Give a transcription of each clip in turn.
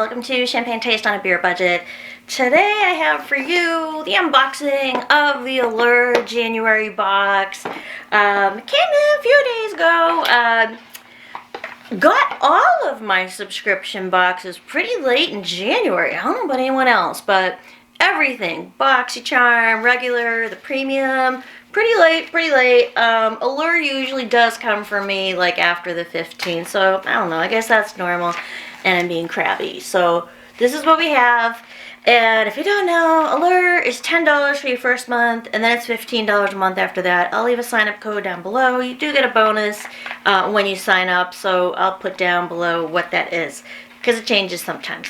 welcome to Champagne Taste on a Beer Budget. Today I have for you the unboxing of the Allure January box. Came in a few days ago. Got all of my subscription boxes pretty late in January. I don't know about anyone else, but everything. BoxyCharm, regular, the premium. Pretty late. Allure usually does come for me like after the 15th, so I don't know, I guess that's normal, and I'm being crabby. So this is what we have, and if you don't know, Allure is $10 for your first month, and then it's $15 a month after that. I'll leave a sign-up code down below. You do get a bonus when you sign up, so I'll put down below what that is, because it changes sometimes.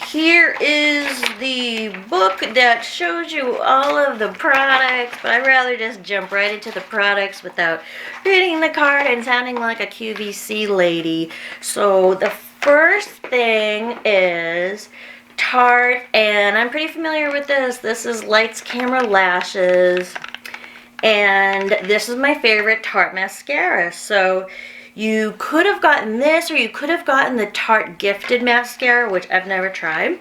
Here is the book that shows you all of the products, but I'd rather just jump right into the products without reading the card and sounding like a QVC lady. So the first thing is Tarte, and I'm pretty familiar with this. This is Lights, Camera, Lashes, and this is my favorite Tarte mascara. So you could have gotten this, or you could have gotten the Tarte Gifted Mascara, which I've never tried.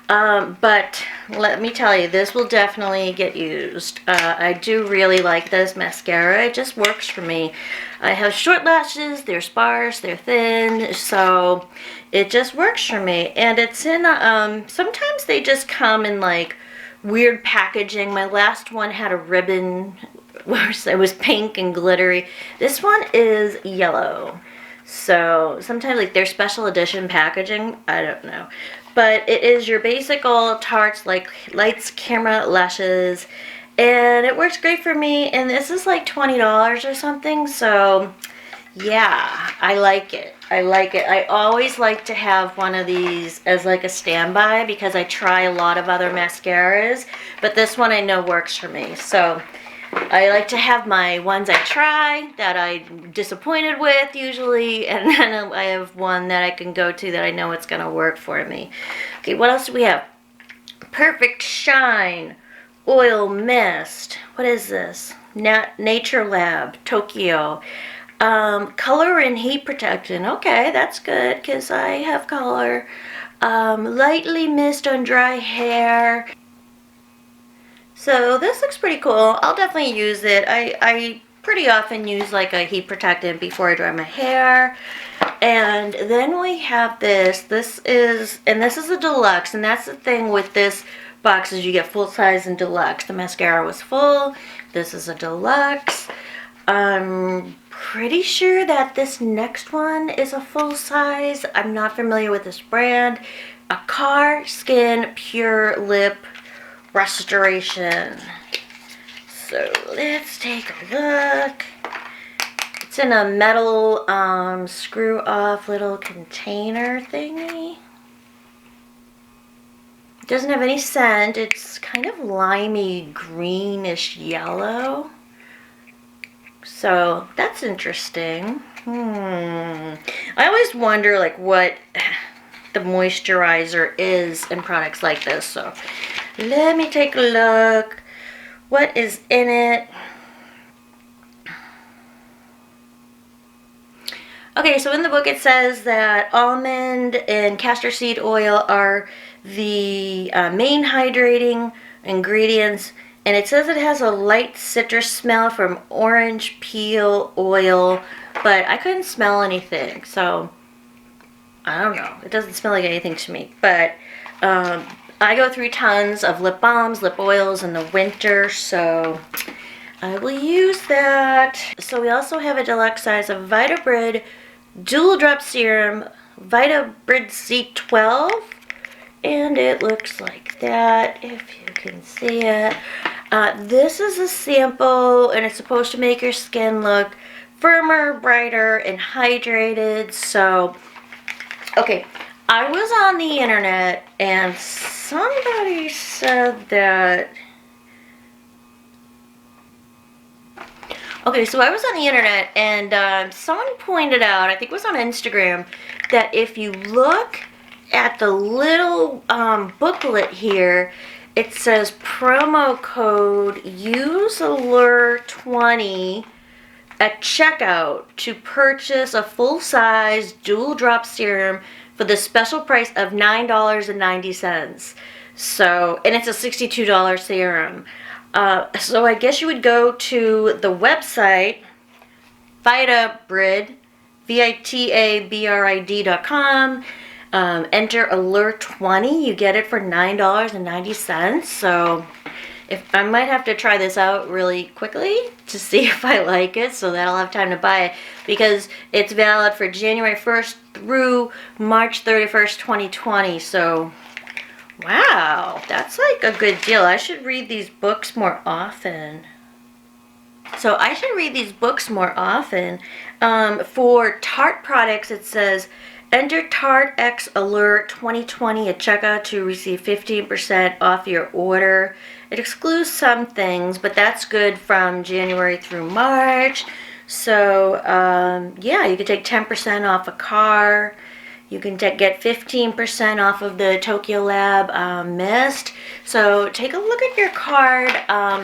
But let me tell you, this will definitely get used. I do really like this mascara. It just works for me. I have short lashes, they're sparse, they're thin, so it just works for me. And it's in, sometimes they just come in like weird packaging. My last one had a ribbon. It was pink and glittery. This one is yellow. So sometimes like their special edition packaging, I don't know. But it is your basic old Tarte's like Lights, Camera, Lashes. And it works great for me. And this is like $20 or something. So yeah, I like it. I always like to have one of these as like a standby because I try a lot of other mascaras. But this one I know works for me. So I like to have my ones I try that I'm disappointed with usually, and then I have one that I can go to that I know it's going to work for me. Okay, what else do we have? Perfect Shine Oil Mist. What is this? Nature Lab, Tokyo. Color and heat protection. Okay, that's good because I have color. Lightly mist on dry hair. So this looks pretty cool. I'll definitely use it. I pretty often use like a heat protectant before I dry my hair. And then we have this. This is a deluxe, and that's the thing with this box is you get full size and deluxe. The mascara was full. This is a deluxe. I'm pretty sure that this next one is a full size. I'm not familiar with this brand. Akar Skin Pure Lip Restoration. So let's take a look. It's in a metal screw off little container thingy. It doesn't have any scent. It's kind of limey greenish yellow. So that's interesting. I always wonder like what the moisturizer is in products like this. So let me take a look. What is in it? Okay, so in the book it says that almond and castor seed oil are the main hydrating ingredients, and it says it has a light citrus smell from orange peel oil, but I couldn't smell anything, so I don't know. It doesn't smell like anything to me, but I go through tons of lip balms, lip oils in the winter, so I will use that. So we also have a deluxe size of Vitabrid Dual Drop Serum, Vitabrid C12, and it looks like that, if you can see it. This is a sample, and it's supposed to make your skin look firmer, brighter, and hydrated. So, okay, I was on the internet, and somebody said that... Okay, so I was on the internet, and someone pointed out, I think it was on Instagram, that if you look at the little booklet here, it says promo code UseAllure20 at checkout to purchase a full-size dual drop serum for the special price of $9.90. So, and it's a $62 serum. So I guess you would go to the website, Vitabrid, Vitabrid.com. Enter Allure 20. You get it for $9.90. So I might have to try this out really quickly to see if I like it, so that I'll have time to buy it, because it's valid for January 1st through March 31st, 2020. So wow, that's like a good deal. I should read these books more often. So I should read these books more often. For Tarte products, it says, enter Tarte X Allure 2020 at checkout to receive 15% off your order. It excludes some things, but that's good from January through March. So yeah, you can take 10% off a car. You can get 15% off of the Tokyo Lab mist. So take a look at your card.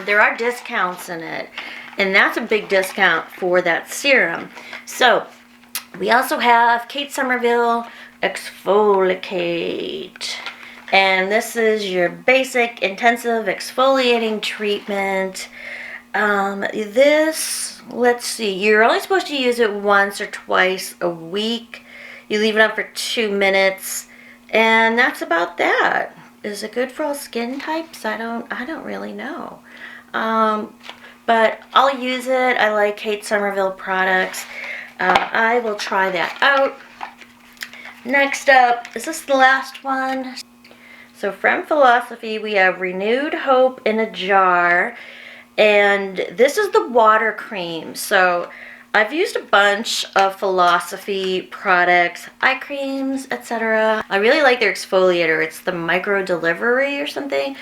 There are discounts in it, and that's a big discount for that serum. So we also have Kate Somerville Exfoliate. And this is your basic intensive exfoliating treatment. This, let's see, you're only supposed to use it once or twice a week. You leave it on for 2 minutes, and that's about that. Is it good for all skin types? I don't really know. But I'll use it. I like Kate Somerville products. I will try that out. Next up, is this the last one? So from Philosophy, we have Renewed Hope in a Jar. And this is the water cream. So I've used a bunch of Philosophy products, eye creams, etc. I really like their exfoliator. It's the Micro Delivery or something.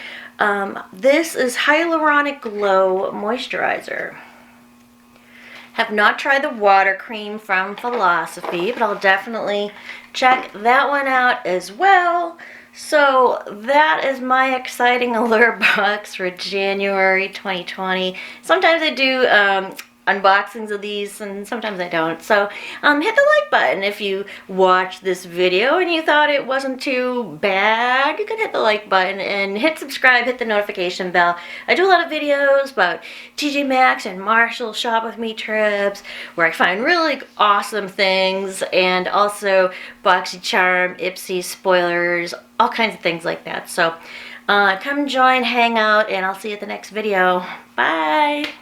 This is Hyaluronic Glow Moisturizer. Have not tried the water cream from Philosophy, but I'll definitely check that one out as well. So that is my exciting Allure box for January 2020. Sometimes I do unboxings of these, and sometimes I don't. So hit the like button if you watched this video and you thought it wasn't too bad. You can hit the like button and hit subscribe, hit the notification bell. I do a lot of videos about TJ Maxx and Marshall shop with me trips where I find really awesome things, and also BoxyCharm, Ipsy, spoilers, all kinds of things like that. So come join, hang out, and I'll see you at the next video. Bye!